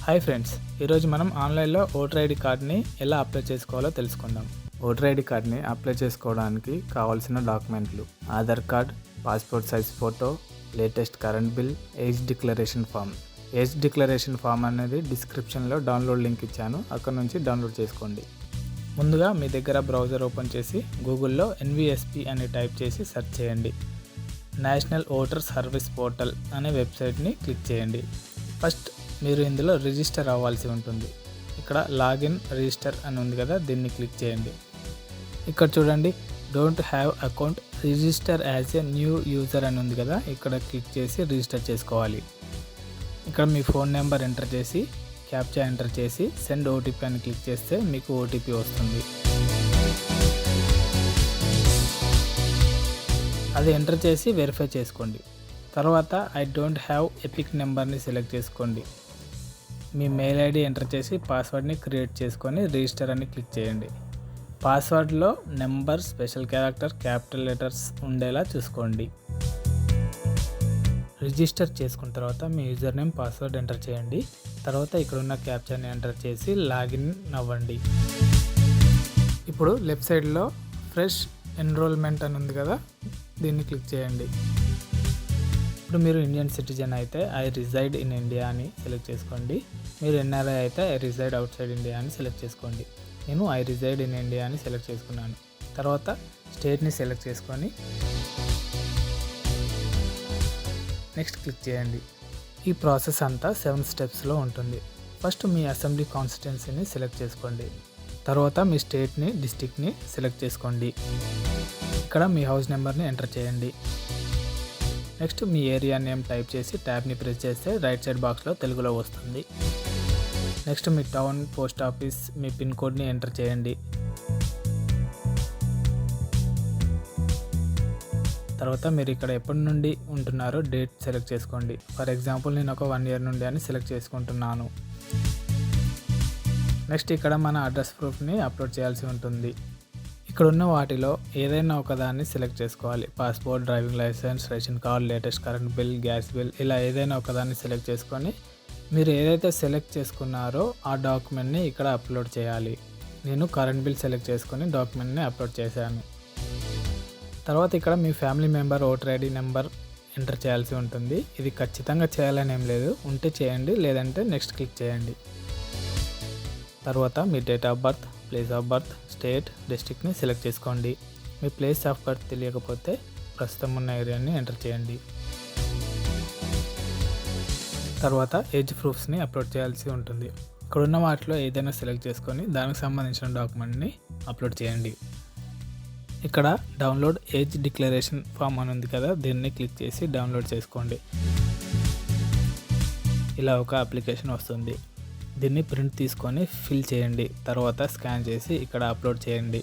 Hi friends, ఈరోజు మనం ఆన్లైన్లో ఓటర్ ఐడి కార్డ్ని ఎలా అప్లై చేసుకోవాలో తెలుసుకుందాం. ఓటర్ ఐడి కార్డ్ని అప్లై చేసుకోవడానికి కావాల్సిన డాక్యుమెంట్లు: Aadhaar card, passport size photo, latest current bill, age declaration form. Age declaration form అనేది డిస్క్రిప్షన్లో డౌన్లోడ్ లింక్ ఇచ్చాను, అక్కడ నుంచి డౌన్లోడ్ చేసుకోండి. ముందుగా మీ దగ్గర బ్రౌజర్ ఓపెన్ చేసి గూగుల్లో ఎన్విఎస్పి అని టైప్ చేసి సెర్చ్ చేయండి. నేషనల్ ఓటర్ సర్వీస్ పోర్టల్ అనే వెబ్సైట్ని క్లిక్ చేయండి. ఫస్ట్ మీరు ఇందులో రిజిస్టర్ అవ్వాల్సి ఉంటుంది. ఇక్కడ లాగిన్ రిజిస్టర్ అని ఉంది కదా, దీన్ని క్లిక్ చేయండి. ఇక్కడ చూడండి, don't have account, register as a new user అని ఉంది కదా, ఇక్కడ క్లిక్ చేసి రిజిస్టర్ చేసుకోవాలి. ఇక్కడ మీ ఫోన్ నెంబర్ ఎంటర్ చేసి క్యాప్చా ఎంటర్ చేసి సెండ్ ఓటీపీ అని క్లిక్ చేస్తే మీకు ఓటీపీ వస్తుంది. అది ఎంటర్ చేసి వెరిఫై చేసుకోండి. తర్వాత ఐ డోంట్ హ్యావ్ ఎపిక్ నెంబర్ని సెలెక్ట్ చేసుకోండి. మీ మెయిల్ ఐడి ఎంటర్ చేసి పాస్వర్డ్ని క్రియేట్ చేసుకొని రిజిస్టర్ అని క్లిక్ చేయండి. పాస్వర్డ్లో number, special character, capital letters ఉండేలా చూసుకోండి. రిజిస్టర్ చేసుకున్న తర్వాత మీ యూజర్ నేమ్, పాస్వర్డ్ ఎంటర్ చేయండి. తర్వాత ఇక్కడ ఉన్న క్యాప్చాని ఎంటర్ చేసి లాగిన్ అవ్వండి. ఇప్పుడు లెఫ్ట్ సైడ్లో ఫ్రెష్ ఎన్రోల్మెంట్ అని ఉంది కదా, దీన్ని క్లిక్ చేయండి. ఇప్పుడు మీరు ఇండియన్ సిటిజన్ అయితే ఐ రిజైడ్ ఇన్ ఇండియా అని సెలెక్ట్ చేసుకోండి. మీరు ఎన్ఆర్ఐ అయితే ఐ రిజైడ్ అవుట్ సైడ్ ఇండియా అని సెలెక్ట్ చేసుకోండి. నేను ఐ రిజైడ్ ఇన్ ఇండియా అని సెలెక్ట్ చేసుకున్నాను. తర్వాత స్టేట్ని సెలెక్ట్ చేసుకొని నెక్స్ట్ క్లిక్ చేయండి. ఈ ప్రాసెస్ అంతా 7 స్టెప్స్లో ఉంటుంది. ఫస్ట్ మీ అసెంబ్లీ కాన్స్టిట్యున్సీని సెలెక్ట్ చేసుకోండి. తర్వాత మీ స్టేట్ని, డిస్ట్రిక్ట్ని సెలెక్ట్ చేసుకోండి. ఇక్కడ మీ హౌస్ నెంబర్ని ఎంటర్ చేయండి. నెక్స్ట్ మీ ఏరియా నేమ్ టైప్ చేసి ట్యాబ్ని ప్రెస్ చేస్తే రైట్ సైడ్ బాక్స్లో తెలుగులో వస్తుంది. నెక్స్ట్ మీ టౌన్, పోస్ట్ ఆఫీస్, మీ పిన్ కోడ్ని ఎంటర్ చేయండి. తర్వాత మీరు ఇక్కడ ఎప్పటి నుండి ఉంటున్నారో డేట్ సెలెక్ట్ చేసుకోండి. ఫర్ ఎగ్జాంపుల్ నేను ఒక 1 year నుండి అని సెలెక్ట్ చేసుకుంటున్నాను. నెక్స్ట్ ఇక్కడ మన అడ్రస్ ప్రూఫ్ని అప్లోడ్ చేయాల్సి ఉంటుంది. ఇక్కడ ఉన్న వాటిలో ఏదైనా ఒకదాన్ని సెలెక్ట్ చేసుకోవాలి. Passport, driving licence, ration card, latest current bill, gas bill, ఇలా ఏదైనా ఒకదాన్ని సెలెక్ట్ చేసుకొని మీరు ఏదైతే సెలెక్ట్ చేసుకున్నారో ఆ డాక్యుమెంట్ని ఇక్కడ అప్లోడ్ చేయాలి. నేను కరెంట్ బిల్ సెలెక్ట్ చేసుకొని డాక్యుమెంట్ని అప్లోడ్ చేశాను. తర్వాత ఇక్కడ మీ family member voter ID number enter చేయాల్సి ఉంటుంది. ఇది ఖచ్చితంగా చేయాలని ఏం లేదు, ఉంటే చేయండి, లేదంటే నెక్స్ట్ క్లిక్ చేయండి. తర్వాత మీ date of birth, place of birth, state, డిస్ట్రిక్ట్ని సెలెక్ట్ చేసుకోండి. మీ ప్లేస్ ఆఫ్ బర్త్ తెలియకపోతే ప్రస్తుతం ఉన్న ఏరియాని ఎంటర్ చేయండి. తర్వాత ఏజ్ ప్రూఫ్స్ని అప్లోడ్ చేయాల్సి ఉంటుంది. ఇక్కడ ఉన్న వాటిలో ఏదైనా సెలెక్ట్ చేసుకొని దానికి సంబంధించిన డాక్యుమెంట్ని అప్లోడ్ చేయండి. ఇక్కడ డౌన్లోడ్ ఏజ్ డిక్లరేషన్ ఫామ్ అని ఉంది కదా, దీన్ని క్లిక్ చేసి డౌన్లోడ్ చేసుకోండి. ఇలా ఒక అప్లికేషన్ వస్తుంది. దీన్ని ప్రింట్ తీసుకొని ఫిల్ చేయండి. తర్వాత స్కాన్ చేసి ఇక్కడ అప్లోడ్ చేయండి.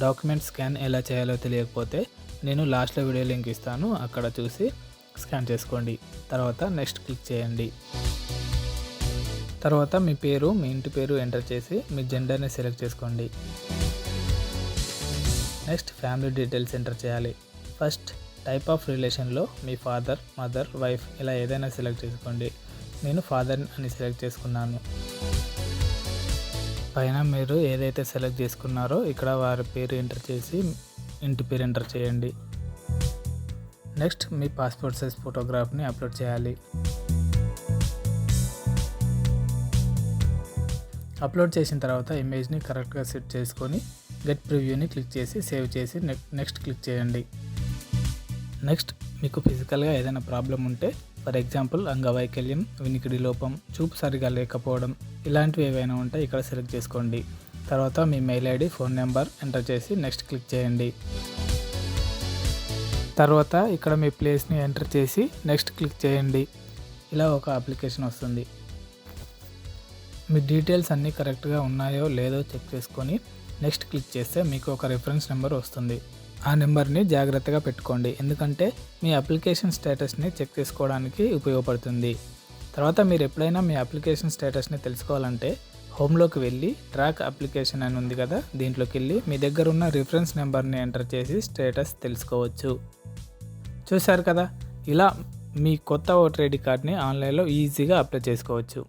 డాక్యుమెంట్ స్కాన్ ఎలా చేయాలో తెలియకపోతే నేను లాస్ట్లో వీడియో లింక్ ఇస్తాను, అక్కడ చూసి స్కాన్ చేసుకోండి. తర్వాత నెక్స్ట్ క్లిక్ చేయండి. తర్వాత మీ పేరు, మీ ఇంటి పేరు ఎంటర్ చేసి మీ జెండర్ని సెలెక్ట్ చేసుకోండి. నెక్స్ట్ ఫ్యామిలీ డీటెయిల్స్ ఎంటర్ చేయాలి. ఫస్ట్ టైప్ ఆఫ్ రిలేషన్లో మీ ఫాదర్, మదర్, వైఫ్ ఇలా ఏదైనా సెలెక్ట్ చేసుకోండి. నేను ఫాదర్ అని సెలెక్ట్ చేసుకున్నాను. పైన మీరు ఏదైతే సెలెక్ట్ చేసుకున్నారో ఇక్కడ వారి పేరు ఎంటర్ చేసి ఇంటి పేరు ఎంటర్ చేయండి. నెక్స్ట్ మీ పాస్పోర్ట్ సైజ్ ఫోటోగ్రాఫ్ని అప్లోడ్ చేయాలి. అప్లోడ్ చేసిన తర్వాత ఇమేజ్ని కరెక్ట్గా సెట్ చేసుకొని గెట్ ప్రివ్యూని క్లిక్ చేసి సేవ్ చేసి నెక్స్ట్ క్లిక్ చేయండి. నెక్స్ట్ మీకు ఫిజికల్గా ఏదైనా ప్రాబ్లం ఉంటే, ఫర్ ఎగ్జాంపుల్ అంగవైకల్యం, వినికిడి లోపం, చూపు సరిగా లేకపోవడం, ఇలాంటివి ఏవైనా ఉంటే ఇక్కడ సెలెక్ట్ చేసుకోండి. తర్వాత మీ mail ID, phone number enter చేసి నెక్స్ట్ క్లిక్ చేయండి. తర్వాత ఇక్కడ మీ ప్లేస్ని ఎంటర్ చేసి నెక్స్ట్ క్లిక్ చేయండి. ఇలా ఒక అప్లికేషన్ వస్తుంది. మీ డీటెయిల్స్ అన్నీ కరెక్ట్గా ఉన్నాయో లేదో చెక్ చేసుకొని నెక్స్ట్ క్లిక్ చేస్తే మీకు ఒక రిఫరెన్స్ నెంబర్ వస్తుంది. ఆ నెంబర్ని జాగ్రత్తగా పెట్టుకోండి, ఎందుకంటే మీ అప్లికేషన్ స్టేటస్ని చెక్ చేసుకోవడానికి ఉపయోగపడుతుంది. తర్వాత మీరు ఎప్పుడైనా మీ అప్లికేషన్ స్టేటస్ని తెలుసుకోవాలంటే హోమ్లోకి వెళ్ళి ట్రాక్ అప్లికేషన్ అని ఉంది కదా, దీంట్లోకి వెళ్ళి మీ దగ్గర ఉన్న రిఫరెన్స్ నెంబర్ని ఎంటర్ చేసి స్టేటస్ తెలుసుకోవచ్చు. చూశారు కదా, ఇలా మీ కొత్త ఓటర్ ఐడి కార్డ్ని ఆన్లైన్లో ఈజీగా అప్లై చేసుకోవచ్చు.